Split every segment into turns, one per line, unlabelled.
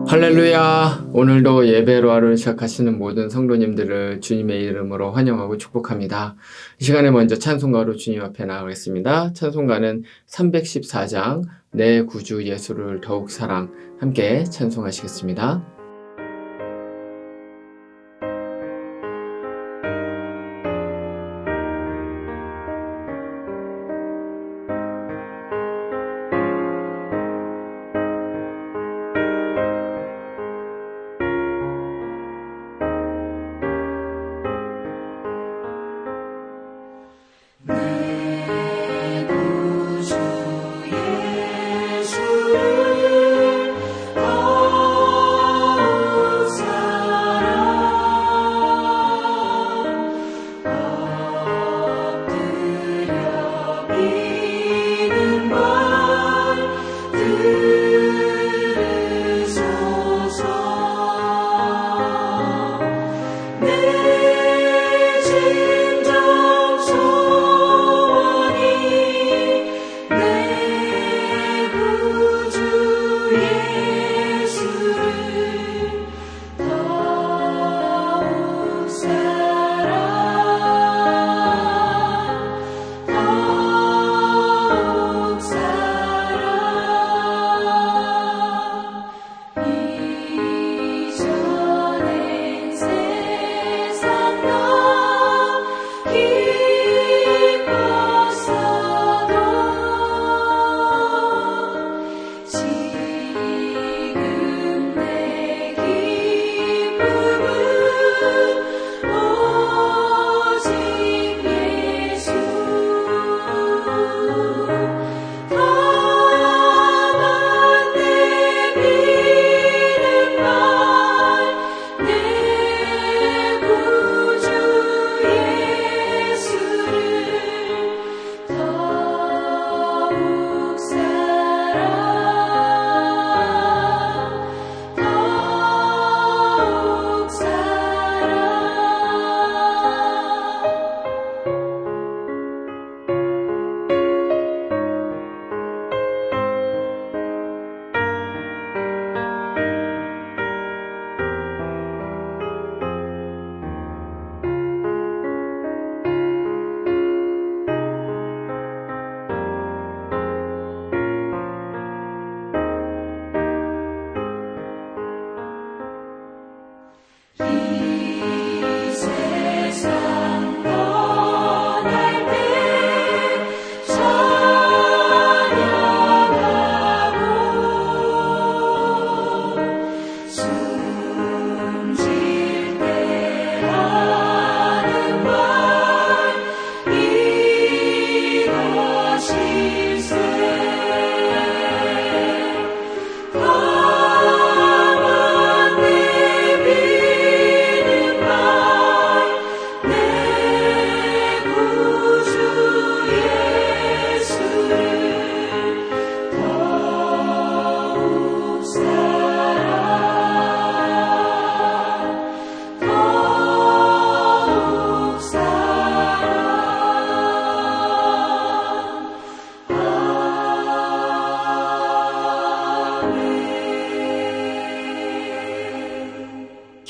할렐루야! 오늘도 예배로 하루를 시작하시는 모든 성도님들을 주님의 이름으로 환영하고 축복합니다. 이 시간에 먼저 찬송가로 주님 앞에 나가겠습니다. 찬송가는 314장 내 구주 예수를 더욱 사랑, 함께 찬송하시겠습니다.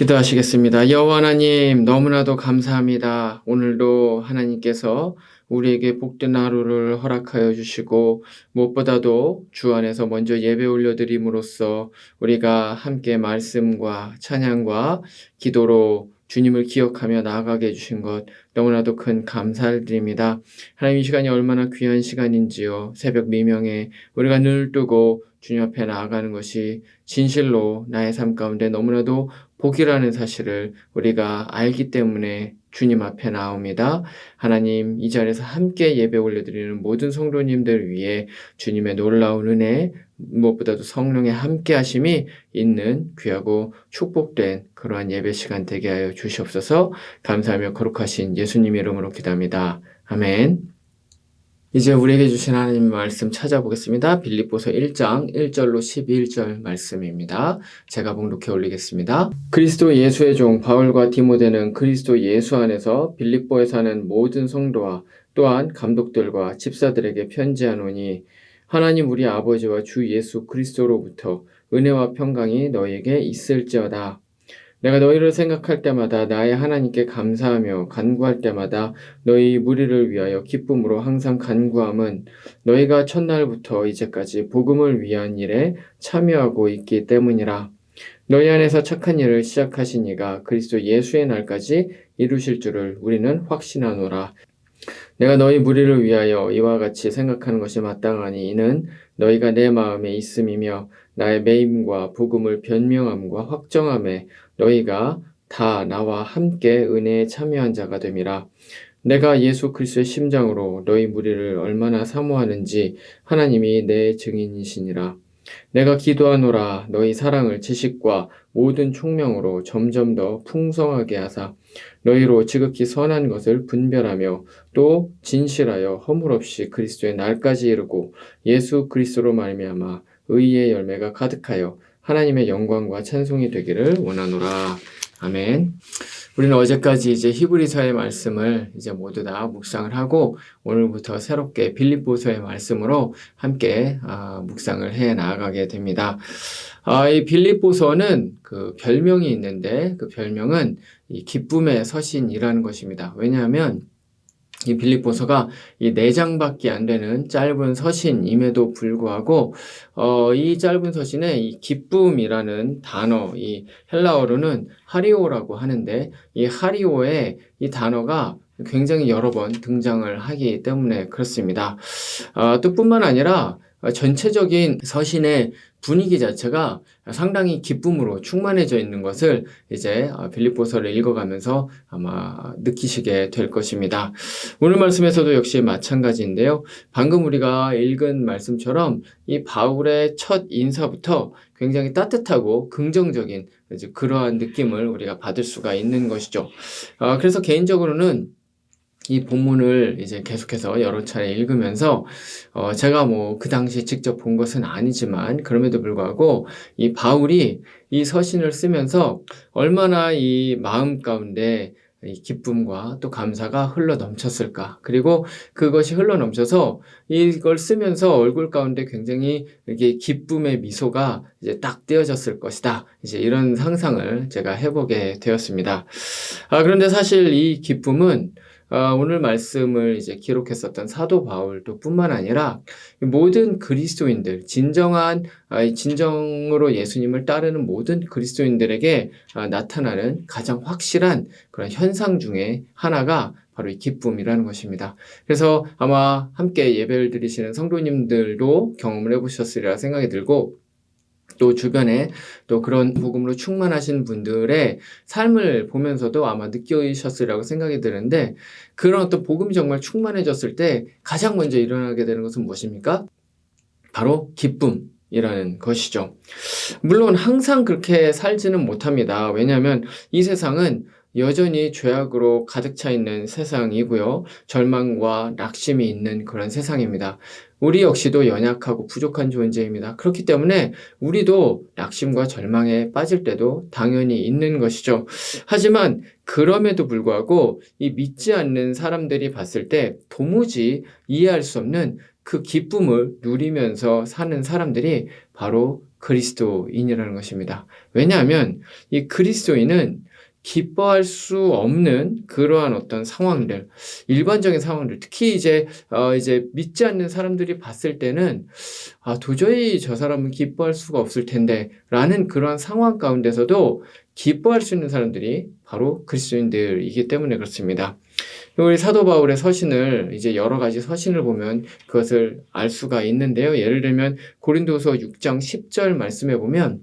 기도하시겠습니다. 여호와 하나님, 너무나도 감사합니다. 오늘도 하나님께서 우리에게 복된 하루를 허락하여 주시고 무엇보다도 주 안에서 먼저 예배 올려드림으로써 우리가 함께 말씀과 찬양과 기도로 주님을 기억하며 나아가게 해주신 것 너무나도 큰 감사를 드립니다. 하나님, 이 시간이 얼마나 귀한 시간인지요. 새벽 미명에 우리가 눈을 뜨고 주님 앞에 나아가는 것이 진실로 나의 삶 가운데 너무나도 복이라는 사실을 우리가 알기 때문에 주님 앞에 나옵니다. 하나님, 이 자리에서 함께 예배 올려드리는 모든 성도님들 위해 주님의 놀라운 은혜, 무엇보다도 성령의 함께 하심이 있는 귀하고 축복된 그러한 예배 시간 되게 하여 주시옵소서. 감사하며 거룩하신 예수님의 이름으로 기도합니다. 아멘. 이제 우리에게 주신 하나님의 말씀 찾아보겠습니다. 빌립보서 1장 1절로 11절 말씀입니다. 제가 봉독해 올리겠습니다. 그리스도 예수의 종 바울과 디모데는 그리스도 예수 안에서 빌립보에 사는 모든 성도와 또한 감독들과 집사들에게 편지하노니 하나님 우리 아버지와 주 예수 그리스도로부터 은혜와 평강이 너희에게 있을지어다. 내가 너희를 생각할 때마다 나의 하나님께 감사하며 간구할 때마다 너희 무리를 위하여 기쁨으로 항상 간구함은 너희가 첫날부터 이제까지 복음을 위한 일에 참여하고 있기 때문이라. 너희 안에서 착한 일을 시작하신 이가 그리스도 예수의 날까지 이루실 줄을 우리는 확신하노라. 내가 너희 무리를 위하여 이와 같이 생각하는 것이 마땅하니 이는 너희가 내 마음에 있음이며 나의 매임과 복음을 변명함과 확정함에 너희가 다 나와 함께 은혜에 참여한 자가 됨이라. 내가 예수 그리스도의 심장으로 너희 무리를 얼마나 사모하는지 하나님이 내 증인이시니라. 내가 기도하노라. 너희 사랑을 지식과 모든 총명으로 점점 더 풍성하게 하사 너희로 지극히 선한 것을 분별하며 또 진실하여 허물 없이 그리스도의 날까지 이르고 예수 그리스도로 말미암아 의의 열매가 가득하여 하나님의 영광과 찬송이 되기를 원하노라. 아멘. 우리는 어제까지 이제 히브리서의 말씀을 이제 모두 다 묵상을 하고 오늘부터 새롭게 빌립보서의 말씀으로 함께 묵상을 해 나아가게 됩니다. 이 빌립보서는 그 별명이 있는데 그 별명은 이 기쁨의 서신이라는 것입니다. 왜냐하면 이 빌립보서가 이 4장밖에 안 되는 짧은 서신임에도 불구하고 이 짧은 서신에 이 기쁨이라는 단어, 이 헬라어로는 하리오라고 하는데 이 하리오의 이 단어가 굉장히 여러 번 등장을 하기 때문에 그렇습니다. 또 뿐만 아니라 전체적인 서신의 분위기 자체가 상당히 기쁨으로 충만해져 있는 것을 이제 빌립보서를 읽어가면서 아마 느끼시게 될 것입니다. 오늘 말씀에서도 역시 마찬가지인데요. 방금 우리가 읽은 말씀처럼 이 바울의 첫 인사부터 굉장히 따뜻하고 긍정적인 이제 그러한 느낌을 우리가 받을 수가 있는 것이죠. 그래서 개인적으로는 이 본문을 이제 계속해서 여러 차례 읽으면서 제가 뭐 그 당시 직접 본 것은 아니지만 그럼에도 불구하고 이 바울이 이 서신을 쓰면서 얼마나 이 마음 가운데 이 기쁨과 또 감사가 흘러 넘쳤을까. 그리고 그것이 흘러 넘쳐서 이걸 쓰면서 얼굴 가운데 굉장히 이렇게 기쁨의 미소가 이제 딱 띄어졌을 것이다. 이제 이런 상상을 제가 해보게 되었습니다. 그런데 사실 이 기쁨은 오늘 말씀을 이제 기록했었던 사도 바울도 뿐만 아니라 모든 그리스도인들, 진정으로 예수님을 따르는 모든 그리스도인들에게 나타나는 가장 확실한 그런 현상 중에 하나가 바로 이 기쁨이라는 것입니다. 그래서 아마 함께 예배를 드리시는 성도님들도 경험을 해보셨으리라 생각이 들고 또 주변에 또 그런 복음으로 충만하신 분들의 삶을 보면서도 아마 느끼셨으리라고 생각이 드는데 그런 어떤 복음이 정말 충만해졌을 때 가장 먼저 일어나게 되는 것은 무엇입니까? 바로 기쁨이라는 것이죠. 물론 항상 그렇게 살지는 못합니다. 왜냐하면 이 세상은 여전히 죄악으로 가득 차 있는 세상이고요. 절망과 낙심이 있는 그런 세상입니다. 우리 역시도 연약하고 부족한 존재입니다. 그렇기 때문에 우리도 낙심과 절망에 빠질 때도 당연히 있는 것이죠. 하지만 그럼에도 불구하고 이 믿지 않는 사람들이 봤을 때 도무지 이해할 수 없는 그 기쁨을 누리면서 사는 사람들이 바로 그리스도인이라는 것입니다. 왜냐하면 이 그리스도인은 기뻐할 수 없는 그러한 어떤 상황들, 일반적인 상황들, 특히 이제 믿지 않는 사람들이 봤을 때는 도저히 저 사람은 기뻐할 수가 없을 텐데 라는 그러한 상황 가운데서도 기뻐할 수 있는 사람들이 바로 그리스도인들이기 때문에 그렇습니다. 우리 사도 바울의 서신을 이제 여러 가지 서신을 보면 그것을 알 수가 있는데요. 예를 들면 고린도서 6장 10절 말씀에 보면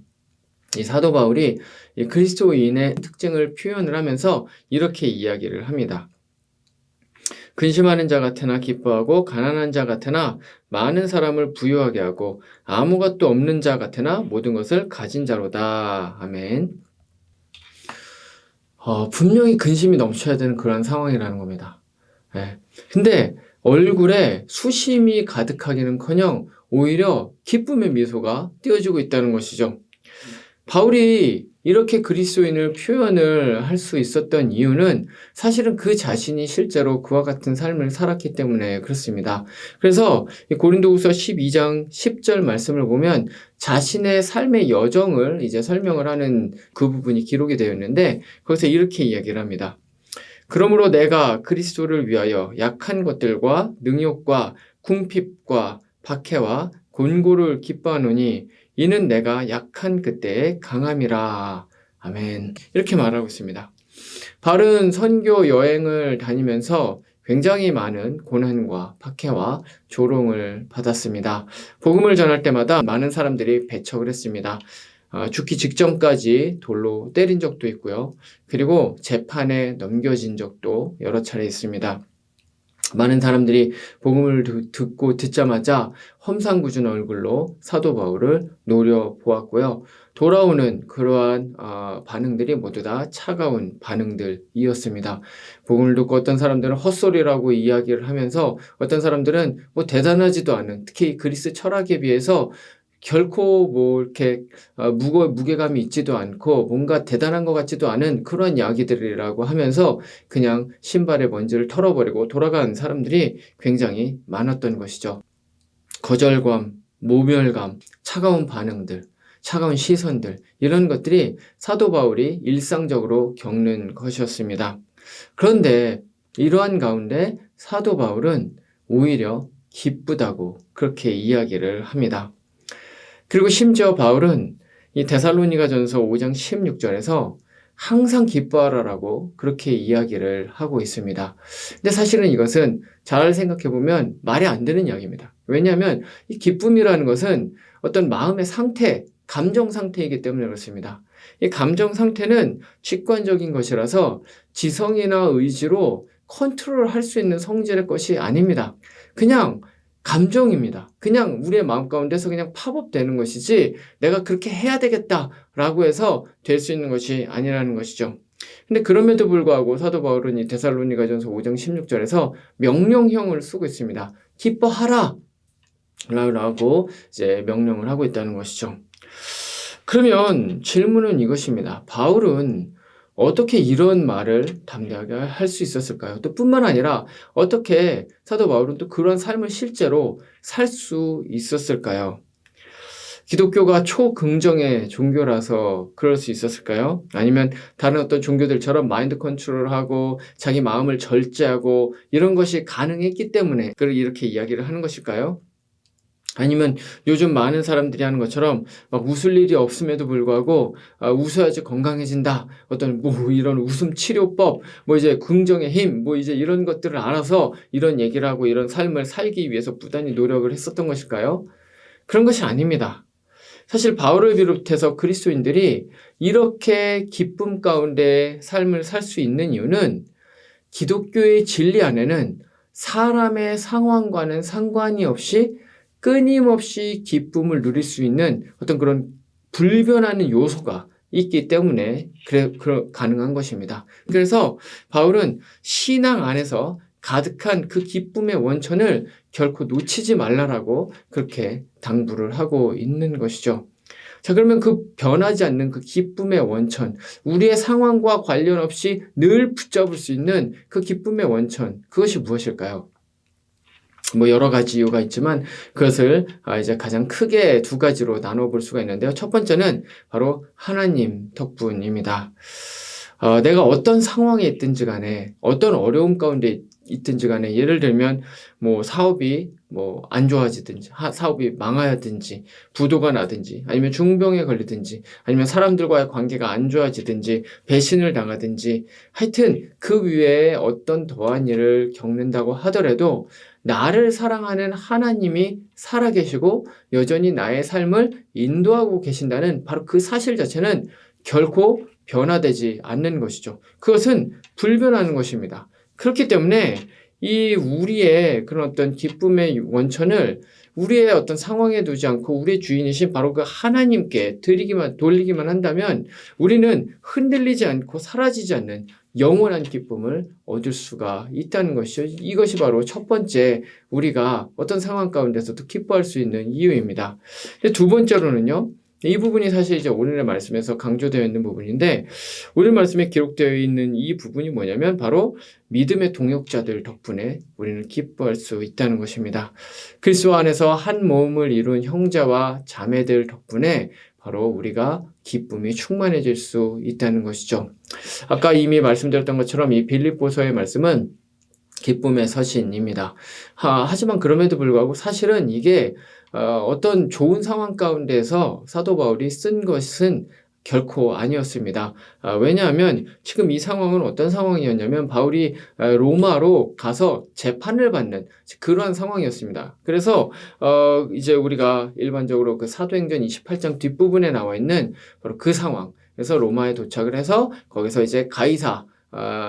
이 사도 바울이 이 그리스도인의 특징을 표현을 하면서 이렇게 이야기를 합니다. 근심하는 자 같으나 기뻐하고 가난한 자 같으나 많은 사람을 부유하게 하고 아무것도 없는 자 같으나 모든 것을 가진 자로다. 아멘. 분명히 근심이 넘쳐야 되는 그런 상황이라는 겁니다. 근데 얼굴에 수심이 가득하기는커녕 오히려 기쁨의 미소가 띄어지고 있다는 것이죠. 바울이 이렇게 그리스도인을 표현을 할 수 있었던 이유는 사실은 그 자신이 실제로 그와 같은 삶을 살았기 때문에 그렇습니다. 그래서 고린도후서 12장 10절 말씀을 보면 자신의 삶의 여정을 이제 설명을 하는 그 부분이 기록이 되어 있는데 거기서 이렇게 이야기를 합니다. 그러므로 내가 그리스도를 위하여 약한 것들과 능욕과 궁핍과 박해와 곤고를 기뻐하노니 이는 내가 약한 그때의 강함이라. 아멘. 이렇게 말하고 있습니다. 바른 선교 여행을 다니면서 굉장히 많은 고난과 박해와 조롱을 받았습니다. 복음을 전할 때마다 많은 사람들이 배척을 했습니다. 죽기 직전까지 돌로 때린 적도 있고요. 그리고 재판에 넘겨진 적도 여러 차례 있습니다. 많은 사람들이 복음을 듣자마자 험상궂은 얼굴로 사도 바울을 노려보았고요. 돌아오는 그러한 반응들이 모두 다 차가운 반응들이었습니다. 복음을 듣고 어떤 사람들은 헛소리라고 이야기를 하면서 어떤 사람들은 뭐 대단하지도 않은, 특히 그리스 철학에 비해서 결코 뭐 이렇게 무게감이 있지도 않고 뭔가 대단한 것 같지도 않은 그런 이야기들이라고 하면서 그냥 신발의 먼지를 털어버리고 돌아간 사람들이 굉장히 많았던 것이죠. 거절감, 모멸감, 차가운 반응들, 차가운 시선들, 이런 것들이 사도 바울이 일상적으로 겪는 것이었습니다. 그런데 이러한 가운데 사도 바울은 오히려 기쁘다고 그렇게 이야기를 합니다. 그리고 심지어 바울은 이 데살로니가전서 5장 16절에서 항상 기뻐하라라고 그렇게 이야기를 하고 있습니다. 근데 사실은 이것은 잘 생각해보면 말이 안 되는 이야기입니다. 왜냐하면 이 기쁨이라는 것은 어떤 마음의 상태, 감정 상태이기 때문에 그렇습니다. 이 감정 상태는 직관적인 것이라서 지성이나 의지로 컨트롤할 수 있는 성질의 것이 아닙니다. 그냥 감정입니다. 그냥 우리의 마음 가운데서 그냥 팝업되는 것이지 내가 그렇게 해야 되겠다라고 해서 될 수 있는 것이 아니라는 것이죠. 근데 그럼에도 불구하고 사도 바울은 이 데살로니가전서 5장 16절에서 명령형을 쓰고 있습니다. 기뻐하라 라고 이제 명령을 하고 있다는 것이죠. 그러면 질문은 이것입니다. 바울은 어떻게 이런 말을 담대하게 할 수 있었을까요? 또 뿐만 아니라 어떻게 사도 바울은 또 그런 삶을 실제로 살 수 있었을까요? 기독교가 초긍정의 종교라서 그럴 수 있었을까요? 아니면 다른 어떤 종교들처럼 마인드 컨트롤하고 자기 마음을 절제하고 이런 것이 가능했기 때문에 이렇게 이야기를 하는 것일까요? 아니면 요즘 많은 사람들이 하는 것처럼 막 웃을 일이 없음에도 불구하고 웃어야지 건강해진다. 어떤 뭐 이런 웃음 치료법, 뭐 이제 긍정의 힘, 뭐 이제 이런 것들을 알아서 이런 얘기를 하고 이런 삶을 살기 위해서 부단히 노력을 했었던 것일까요? 그런 것이 아닙니다. 사실 바울을 비롯해서 그리스도인들이 이렇게 기쁨 가운데 삶을 살 수 있는 이유는 기독교의 진리 안에는 사람의 상황과는 상관이 없이 끊임없이 기쁨을 누릴 수 있는 어떤 그런 불변하는 요소가 있기 때문에 가능한 것입니다. 그래서 바울은 신앙 안에서 가득한 그 기쁨의 원천을 결코 놓치지 말라라고 그렇게 당부를 하고 있는 것이죠. 자, 그러면 그 변하지 않는 그 기쁨의 원천, 우리의 상황과 관련 없이 늘 붙잡을 수 있는 그 기쁨의 원천, 그것이 무엇일까요? 뭐 여러 가지 이유가 있지만 그것을 이제 가장 크게 두 가지로 나눠볼 수가 있는데요. 첫 번째는 바로 하나님 덕분입니다. 내가 어떤 상황에 있든지 간에 어떤 어려움 가운데 있든지 간에 예를 들면 뭐 사업이 뭐 안 좋아지든지 사업이 망하든지 부도가 나든지 아니면 중병에 걸리든지 아니면 사람들과의 관계가 안 좋아지든지 배신을 당하든지 하여튼 그 위에 어떤 더한 일을 겪는다고 하더라도 나를 사랑하는 하나님이 살아계시고 여전히 나의 삶을 인도하고 계신다는 바로 그 사실 자체는 결코 변화되지 않는 것이죠. 그것은 불변하는 것입니다. 그렇기 때문에 이 우리의 그런 어떤 기쁨의 원천을 우리의 어떤 상황에 두지 않고 우리의 주인이신 바로 그 하나님께 돌리기만 한다면 우리는 흔들리지 않고 사라지지 않는 영원한 기쁨을 얻을 수가 있다는 것이죠. 이것이 바로 첫 번째 우리가 어떤 상황 가운데서도 기뻐할 수 있는 이유입니다. 두 번째로는요. 이 부분이 사실 이제 오늘의 말씀에서 강조되어 있는 부분인데 오늘 말씀에 기록되어 있는 이 부분이 뭐냐면 바로 믿음의 동역자들 덕분에 우리는 기뻐할 수 있다는 것입니다. 그리스도 안에서 한 몸을 이룬 형제와 자매들 덕분에 바로 우리가 기쁨이 충만해질 수 있다는 것이죠. 아까 이미 말씀드렸던 것처럼 이 빌립보서의 말씀은 기쁨의 서신입니다. 하지만 그럼에도 불구하고 사실은 이게 어떤 좋은 상황 가운데서 사도 바울이 쓴 것은 결코 아니었습니다. 왜냐하면 지금 이 상황은 어떤 상황이었냐면 바울이 로마로 가서 재판을 받는 그러한 상황이었습니다. 그래서 이제 우리가 일반적으로 그 사도행전 28장 뒷부분에 나와 있는 바로 그 상황. 그래서 로마에 도착을 해서 거기서 이제 가이사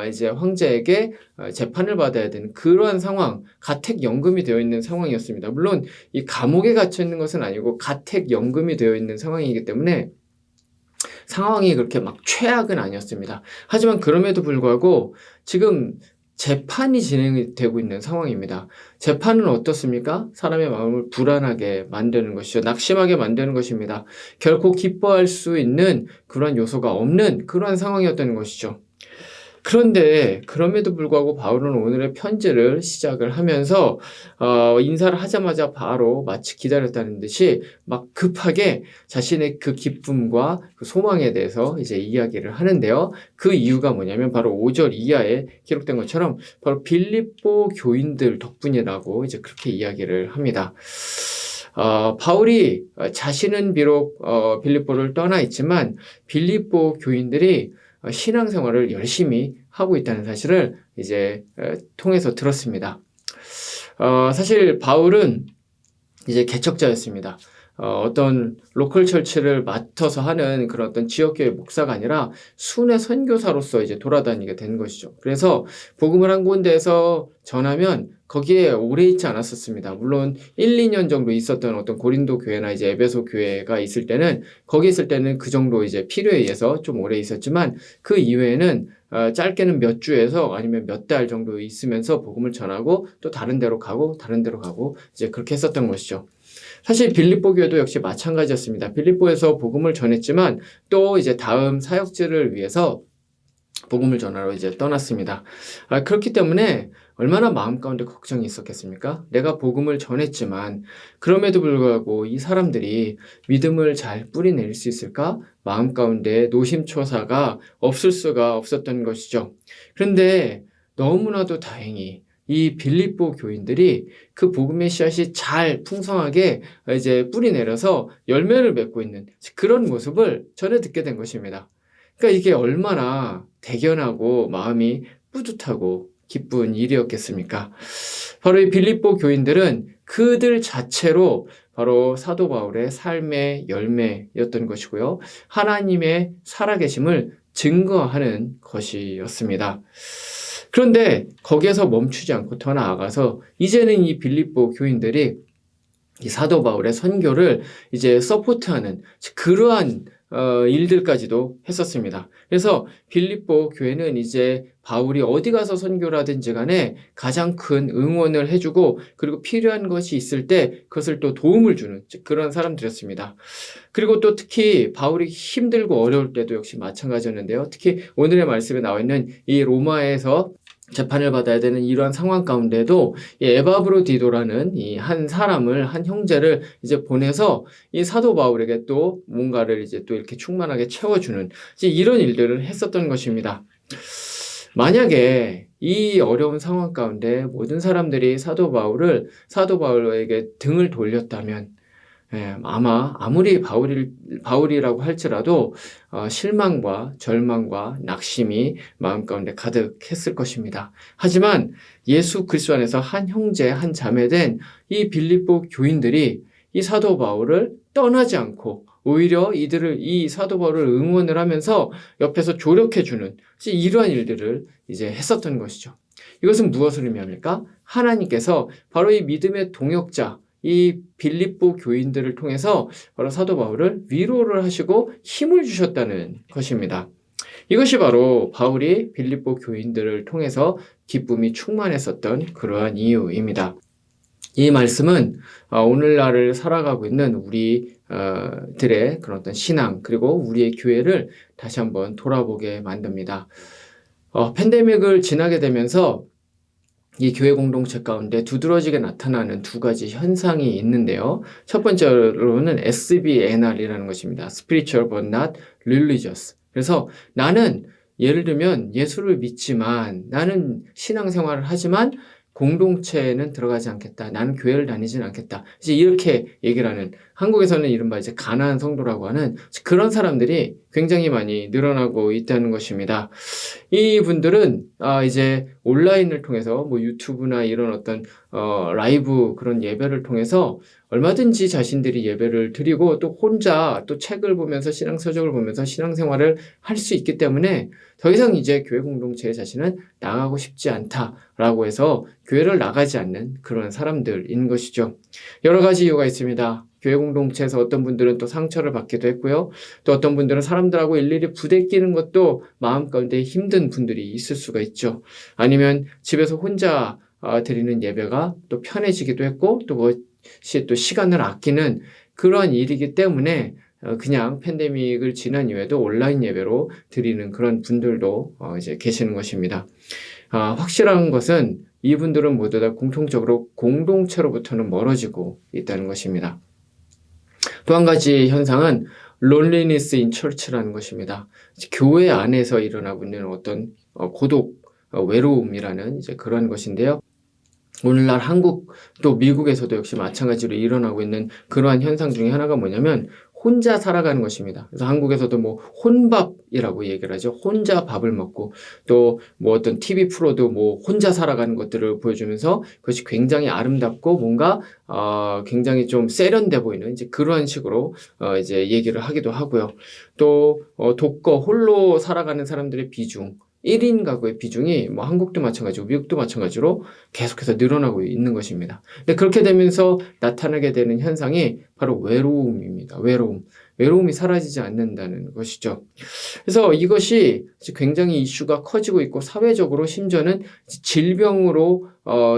이제 황제에게 재판을 받아야 되는 그러한 상황, 가택연금이 되어 있는 상황이었습니다. 물론 이 감옥에 갇혀 있는 것은 아니고 가택연금이 되어 있는 상황이기 때문에 상황이 그렇게 막 최악은 아니었습니다. 하지만 그럼에도 불구하고 지금 재판이 진행되고 있는 상황입니다. 재판은 어떻습니까? 사람의 마음을 불안하게 만드는 것이죠. 낙심하게 만드는 것입니다. 결코 기뻐할 수 있는 그러한 요소가 없는 그러한 상황이었다는 것이죠. 그런데 그럼에도 불구하고 바울은 오늘의 편지를 시작을 하면서 인사를 하자마자 바로 마치 기다렸다는 듯이 막 급하게 자신의 그 기쁨과 그 소망에 대해서 이제 이야기를 하는데요. 그 이유가 뭐냐면 바로 5절 이하에 기록된 것처럼 바로 빌립보 교인들 덕분이라고 이제 그렇게 이야기를 합니다. 바울이 자신은 비록 빌립보를 떠나 있지만 빌립보 교인들이 신앙생활을 열심히 하고 있다는 사실을 이제 통해서 들었습니다. 사실 바울은 이제 개척자였습니다. 어떤 로컬 철치를 맡아서 하는 그런 어떤 지역교회 목사가 아니라 순회 선교사로서 이제 돌아다니게 된 것이죠. 그래서 복음을 한 군데에서 전하면 거기에 오래 있지 않았었습니다. 물론 1, 2년 정도 있었던 어떤 고린도 교회나 이제 에베소 교회가 있을 때는 거기 있을 때는 그 정도 이제 필요에 의해서 좀 오래 있었지만 그 이외에는 짧게는 몇 주에서 아니면 몇 달 정도 있으면서 복음을 전하고 또 다른 데로 가고 이제 그렇게 했었던 것이죠. 사실 빌립보 교회도 역시 마찬가지였습니다. 빌립보에서 복음을 전했지만 또 이제 다음 사역지를 위해서 복음을 전하러 이제 떠났습니다. 그렇기 때문에 얼마나 마음 가운데 걱정이 있었겠습니까? 내가 복음을 전했지만 그럼에도 불구하고 이 사람들이 믿음을 잘 뿌리내릴 수 있을까? 마음 가운데 노심초사가 없을 수가 없었던 것이죠. 그런데 너무나도 다행히 이 빌립보 교인들이 그 복음의 씨앗이 잘 풍성하게 이제 뿌리내려서 열매를 맺고 있는 그런 모습을 전해 듣게 된 것입니다. 그러니까 이게 얼마나 대견하고 마음이 뿌듯하고 기쁜 일이었겠습니까? 바로 이 빌립보 교인들은 그들 자체로 바로 사도 바울의 삶의 열매였던 것이고요. 하나님의 살아계심을 증거하는 것이었습니다. 그런데 거기에서 멈추지 않고 더 나아가서 이제는 이 빌립보 교인들이 이 사도 바울의 선교를 이제 서포트하는 그러한 일들까지도 했었습니다. 그래서 빌립보 교회는 이제 바울이 어디 가서 선교를 하든지 간에 가장 큰 응원을 해주고 그리고 필요한 것이 있을 때 그것을 또 도움을 주는 그런 사람들이었습니다. 그리고 또 특히 바울이 힘들고 어려울 때도 역시 마찬가지였는데요. 특히 오늘의 말씀에 나와 있는 이 로마에서 재판을 받아야 되는 이러한 상황 가운데도 이 에바브로디도라는 이 한 사람을, 한 형제를 이제 보내서 이 사도 바울에게 또 뭔가를 이제 또 이렇게 충만하게 채워주는 이제 이런 일들을 했었던 것입니다. 만약에 이 어려운 상황 가운데 모든 사람들이 사도 바울에게 등을 돌렸다면 아마 아무리 바울이라고 할지라도 실망과 절망과 낙심이 마음 가운데 가득했을 것입니다. 하지만 예수 그리스도 안에서 한 형제, 한 자매된 이 빌립보 교인들이 이 사도 바울을 떠나지 않고 오히려 이 사도 바울을 응원을 하면서 옆에서 조력해주는 이러한 일들을 이제 했었던 것이죠. 이것은 무엇을 의미합니까? 하나님께서 바로 이 믿음의 동역자, 이 빌립보 교인들을 통해서 바로 사도 바울을 위로를 하시고 힘을 주셨다는 것입니다. 이것이 바로 바울이 빌립보 교인들을 통해서 기쁨이 충만했었던 그러한 이유입니다. 이 말씀은 오늘날을 살아가고 있는 우리들의 그런 어떤 신앙 그리고 우리의 교회를 다시 한번 돌아보게 만듭니다. 팬데믹을 지나게 되면서 이 교회 공동체 가운데 두드러지게 나타나는 두 가지 현상이 있는데요. 첫 번째로는 SBNR이라는 것입니다. Spiritual but not religious. 그래서 나는 예를 들면 예수를 믿지만 나는 신앙생활을 하지만 공동체에는 들어가지 않겠다. 나는 교회를 다니지는 않겠다. 이제 이렇게 얘기를 하는, 한국에서는 이른바 이제 가난한 성도라고 하는 그런 사람들이 굉장히 많이 늘어나고 있다는 것입니다. 이분들은 이제 온라인을 통해서 뭐 유튜브나 이런 어떤 라이브 그런 예배를 통해서 얼마든지 자신들이 예배를 드리고 또 혼자 또 책을 보면서 신앙서적을 보면서 신앙생활을 할 수 있기 때문에 더 이상 이제 교회 공동체에 자신은 나가고 싶지 않다라고 해서 교회를 나가지 않는 그런 사람들인 것이죠. 여러 가지 이유가 있습니다. 교회 공동체에서 어떤 분들은 또 상처를 받기도 했고요. 또 어떤 분들은 사람들하고 일일이 부대끼는 것도 마음 가운데 힘든 분들이 있을 수가 있죠. 아니면 집에서 혼자 드리는 예배가 또 편해지기도 했고 또 그것이 또 시간을 아끼는 그런 일이기 때문에 그냥 팬데믹을 지난 이후에도 온라인 예배로 드리는 그런 분들도 이제 계시는 것입니다. 확실한 것은 이분들은 모두 다 공통적으로 공동체로부터는 멀어지고 있다는 것입니다. 또 한 가지 현상은 loneliness in church라는 것입니다. 교회 안에서 일어나고 있는 어떤 고독, 외로움이라는 이제 그런 것인데요. 오늘날 한국 또 미국에서도 역시 마찬가지로 일어나고 있는 그러한 현상 중에 하나가 뭐냐면 혼자 살아가는 것입니다. 그래서 한국에서도 뭐 혼밥이라고 얘기를 하죠. 혼자 밥을 먹고 또 뭐 어떤 TV 프로도 뭐 혼자 살아가는 것들을 보여주면서 그것이 굉장히 아름답고 뭔가 굉장히 좀 세련돼 보이는 이제 그러한 식으로 이제 얘기를 하기도 하고요. 또 독거 홀로 살아가는 사람들의 비중 1인 가구의 비중이 뭐 한국도 마찬가지고 미국도 마찬가지로 계속해서 늘어나고 있는 것입니다. 근데 그렇게 되면서 나타나게 되는 현상이 바로 외로움입니다. 외로움이 사라지지 않는다는 것이죠. 그래서 이것이 굉장히 이슈가 커지고 있고 사회적으로 심지어는 질병으로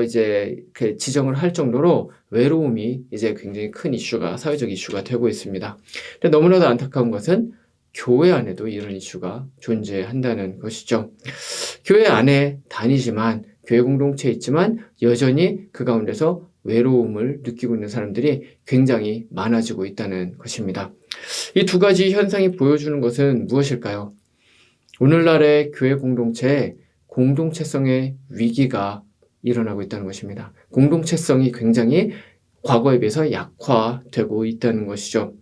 이제 지정을 할 정도로 외로움이 이제 굉장히 큰 이슈가 사회적 이슈가 되고 있습니다. 근데 너무나도 안타까운 것은 교회 안에도 이런 이슈가 존재한다는 것이죠. 교회 안에 다니지만 교회 공동체에 있지만 여전히 그 가운데서 외로움을 느끼고 있는 사람들이 굉장히 많아지고 있다는 것입니다. 이 두 가지 현상이 보여주는 것은 무엇일까요? 오늘날의 교회 공동체에 공동체성의 위기가 일어나고 있다는 것입니다. 공동체성이 굉장히 과거에 비해서 약화되고 있다는 것이죠.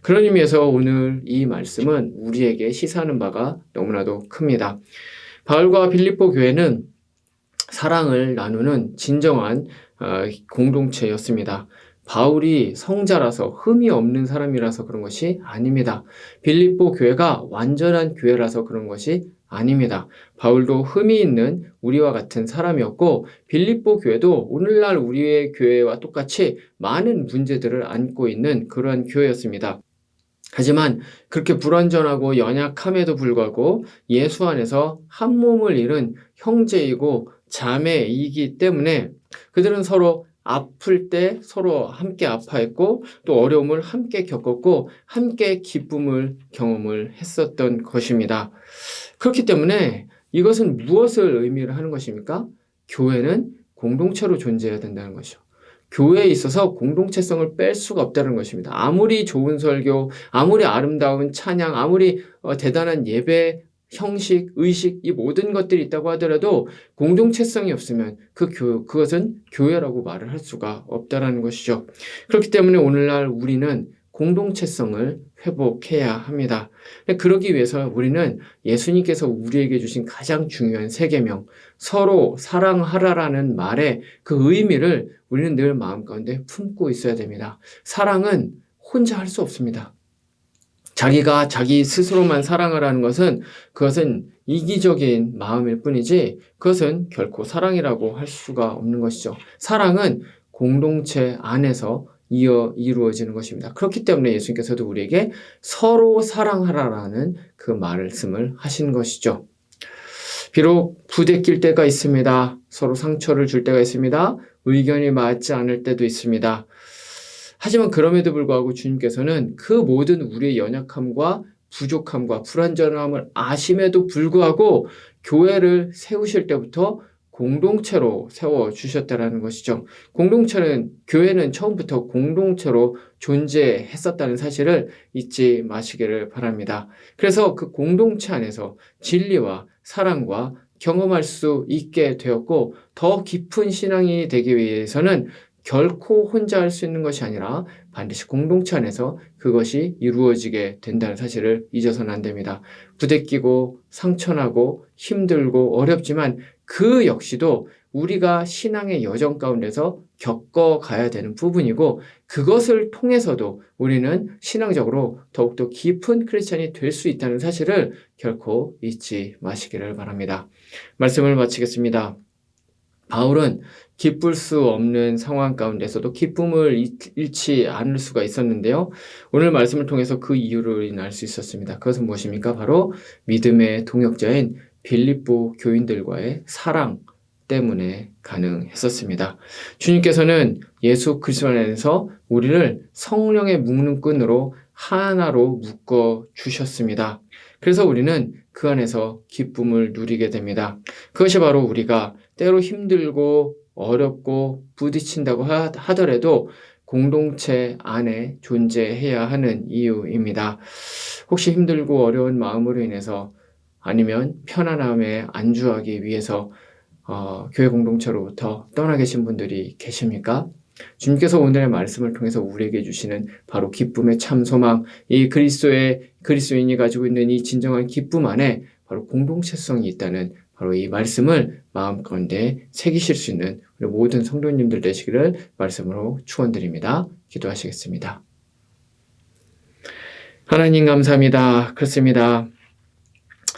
그런 의미에서 오늘 이 말씀은 우리에게 시사하는 바가 너무나도 큽니다. 바울과 빌립보 교회는 사랑을 나누는 진정한 공동체였습니다. 바울이 성자라서 흠이 없는 사람이라서 그런 것이 아닙니다. 빌립보 교회가 완전한 교회라서 그런 것이 아닙니다. 바울도 흠이 있는 우리와 같은 사람이었고 빌립보 교회도 오늘날 우리의 교회와 똑같이 많은 문제들을 안고 있는 그러한 교회였습니다. 하지만 그렇게 불완전하고 연약함에도 불구하고 예수 안에서 한 몸을 이룬 형제이고 자매이기 때문에 그들은 서로 아플 때 서로 함께 아파했고 또 어려움을 함께 겪었고 함께 기쁨을 경험을 했었던 것입니다. 그렇기 때문에 이것은 무엇을 의미를 하는 것입니까? 교회는 공동체로 존재해야 된다는 것이죠. 교회에 있어서 공동체성을 뺄 수가 없다는 것입니다. 아무리 좋은 설교, 아무리 아름다운 찬양, 아무리 대단한 예배 형식, 의식 이 모든 것들이 있다고 하더라도 공동체성이 없으면 그것은 교회라고 말을 할 수가 없다는 것이죠. 그렇기 때문에 오늘날 우리는 공동체성을 회복해야 합니다. 그러기 위해서 우리는 예수님께서 우리에게 주신 가장 중요한 세 계명, 서로 사랑하라라는 말의 그 의미를 우리는 늘 마음 가운데 품고 있어야 됩니다. 사랑은 혼자 할 수 없습니다. 자기가 자기 스스로만 사랑을 하는 것은 그것은 이기적인 마음일 뿐이지 그것은 결코 사랑이라고 할 수가 없는 것이죠. 사랑은 공동체 안에서 이루어지는 것입니다. 그렇기 때문에 예수님께서도 우리에게 서로 사랑하라라는 그 말씀을 하신 것이죠. 비록 부대낄 때가 있습니다. 서로 상처를 줄 때가 있습니다. 의견이 맞지 않을 때도 있습니다. 하지만 그럼에도 불구하고 주님께서는 그 모든 우리의 연약함과 부족함과 불완전함을 아심에도 불구하고 교회를 세우실 때부터 공동체로 세워주셨다는 것이죠. 교회는 처음부터 공동체로 존재했었다는 사실을 잊지 마시기를 바랍니다. 그래서 그 공동체 안에서 진리와 사랑과 경험할 수 있게 되었고, 더 깊은 신앙이 되기 위해서는 결코 혼자 할 수 있는 것이 아니라 반드시 공동체 안에서 그것이 이루어지게 된다는 사실을 잊어서는 안 됩니다. 부대끼고 상처나고 힘들고 어렵지만 그 역시도 우리가 신앙의 여정 가운데서 겪어가야 되는 부분이고, 그것을 통해서도 우리는 신앙적으로 더욱더 깊은 크리스찬이 될 수 있다는 사실을 결코 잊지 마시기를 바랍니다. 말씀을 마치겠습니다. 바울은 기쁠 수 없는 상황 가운데서도 기쁨을 잃지 않을 수가 있었는데요. 오늘 말씀을 통해서 그 이유를 알 수 있었습니다. 그것은 무엇입니까? 바로 믿음의 동역자인 빌립보 교인들과의 사랑 때문에 가능했었습니다. 주님께서는 예수 그리스도 안에서 우리를 성령의 묶는 끈으로 하나로 묶어 주셨습니다. 그래서 우리는 그 안에서 기쁨을 누리게 됩니다. 그것이 바로 우리가 때로 힘들고 어렵고 부딪힌다고 하더라도 공동체 안에 존재해야 하는 이유입니다. 혹시 힘들고 어려운 마음으로 인해서 아니면 편안함에 안주하기 위해서 교회 공동체로부터 떠나 계신 분들이 계십니까? 주님께서 오늘의 말씀을 통해서 우리에게 주시는 바로 기쁨의 참 소망, 이 그리스도인이 가지고 있는 이 진정한 기쁨 안에 바로 공동체성이 있다는 바로 이 말씀을 마음 가운데 새기실 수 있는 우리 모든 성도님들 되시기를 말씀으로 축원드립니다. 기도하시겠습니다. 하나님 감사합니다. 그렇습니다.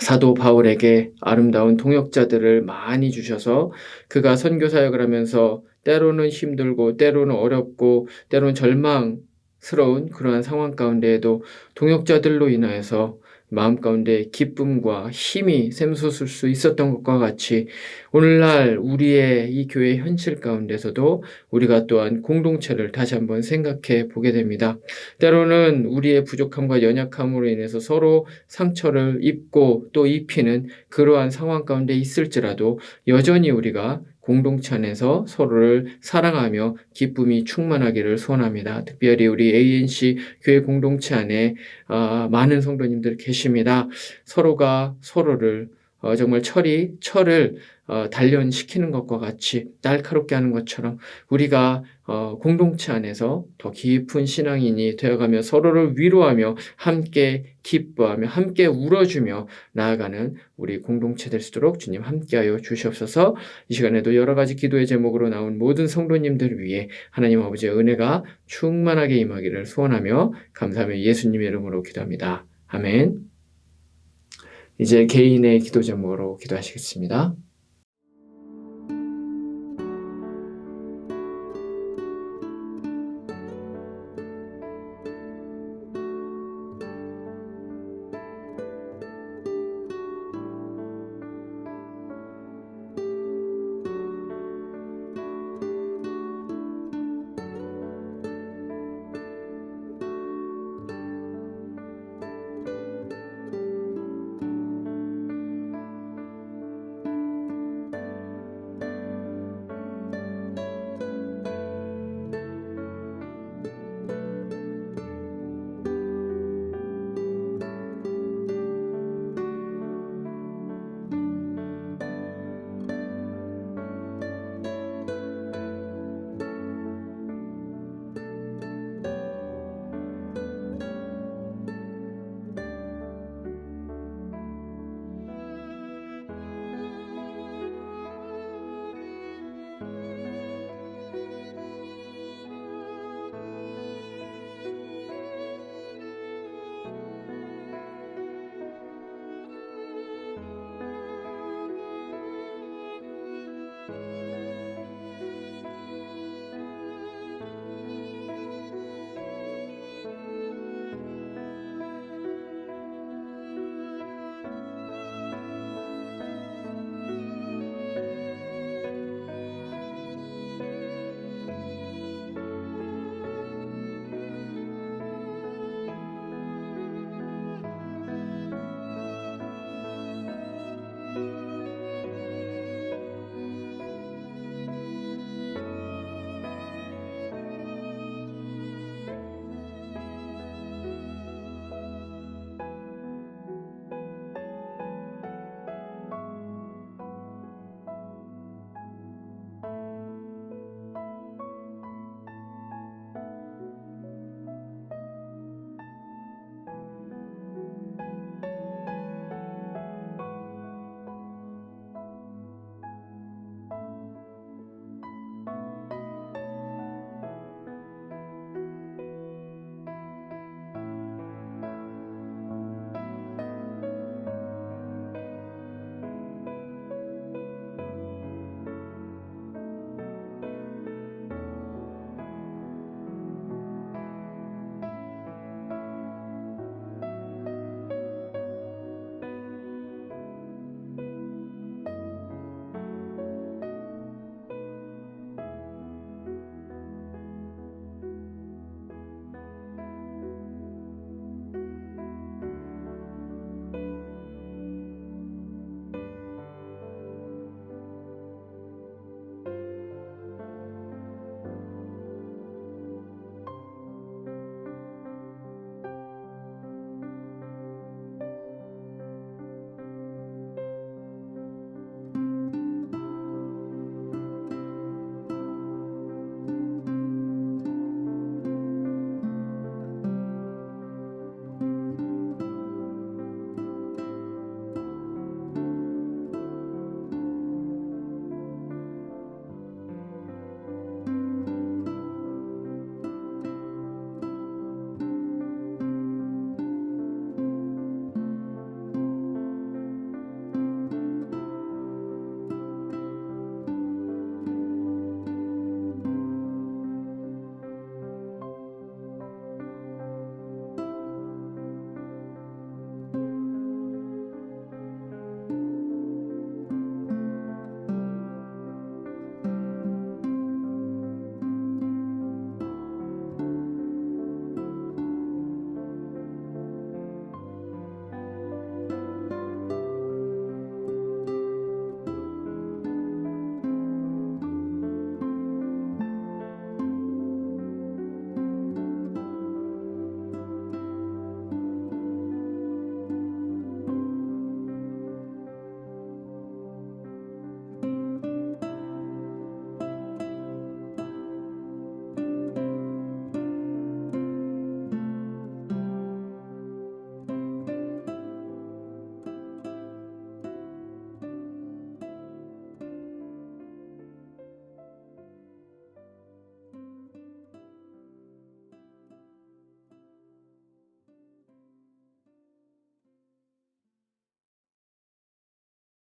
사도 바울에게 아름다운 동역자들을 많이 주셔서 그가 선교 사역을 하면서 때로는 힘들고 때로는 어렵고 때로는 절망스러운 그러한 상황 가운데에도 동역자들로 인하여서 마음 가운데 기쁨과 힘이 샘솟을 수 있었던 것과 같이 오늘날 우리의 이 교회 현실 가운데서도 우리가 또한 공동체를 다시 한번 생각해 보게 됩니다. 때로는 우리의 부족함과 연약함으로 인해서 서로 상처를 입고 또 입히는 그러한 상황 가운데 있을지라도 여전히 우리가 공동체 안에서 서로를 사랑하며 기쁨이 충만하기를 소원합니다. 특별히 우리 ANC 교회 공동체 안에 많은 성도님들 계십니다. 서로가 서로를 정말 철을 단련시키는 것과 같이 날카롭게 하는 것처럼 우리가 공동체 안에서 더 깊은 신앙인이 되어가며 서로를 위로하며 함께 기뻐하며 함께 울어주며 나아가는 우리 공동체 될 수 있도록 주님 함께하여 주시옵소서. 이 시간에도 여러 가지 기도의 제목으로 나온 모든 성도님들 위해 하나님 아버지의 은혜가 충만하게 임하기를 소원하며 감사하며 예수님의 이름으로 기도합니다. 아멘. 이제 개인의 기도 제목으로 기도하시겠습니다.